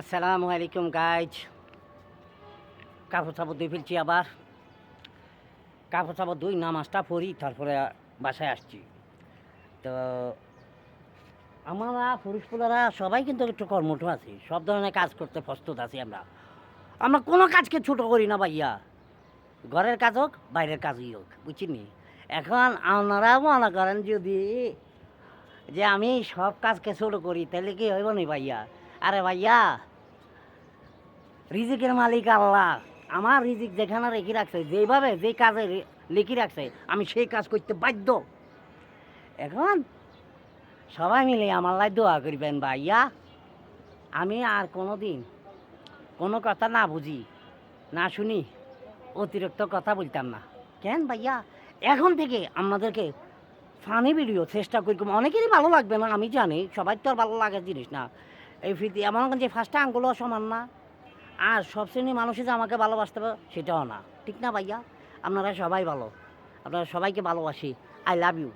আসসালামু আলাইকুম গাইজ। কাপড় চাপড় দিয়ে ফেলছি আবার। কাপড় চাপড় দুই নামাজটা পড়ি তারপরে বাসায় আসছি। তো আমরা পুরুষপুলারা সবাই কিন্তু একটু কর্মঠ আছি, সব ধরনের কাজ করতে প্রস্তুত আছি। আমরা আমরা কোনো কাজকে ছোটো করি না ভাইয়া, ঘরের কাজ হোক বাইরের কাজই হোক, বুঝিনি। এখন আপনারা মনে করেন যদি যে আমি সব কাজকে ছোটো করি তাহলে কি হইব নি ভাইয়া? আরে ভাইয়া, রিজিকের মালিক আল্লাহ। আমার রিজিক যেখানে রেখে রাখছে, যেভাবে যে কাজে লিখে রাখছে, আমি সেই কাজ করতে বাধ্য। এখন সবাই মিলে আমার লাই দোয়া করবেন ভাইয়া। আমি আর কোনো দিন কোনো কথা না বুঝি না শুনি অতিরিক্ত কথা বলতাম না। কেন ভাইয়া, এখন থেকে আমাদেরকে ফানি ভিডিও চেষ্টা করি। অনেকেরই ভালো লাগবে না আমি জানি, সবাই তো আর ভালো লাগার জিনিস না। এই ফিরতি এমন যে ফার্স্টে আঙ্গুলও সমান না, আর সব শ্রেণীর মানুষই যে আমাকে ভালোবাসতে হবে সেটাও না, ঠিক না ভাইয়া? আপনারা সবাই ভালো, আপনারা সবাইকে ভালোবাসি। I love you.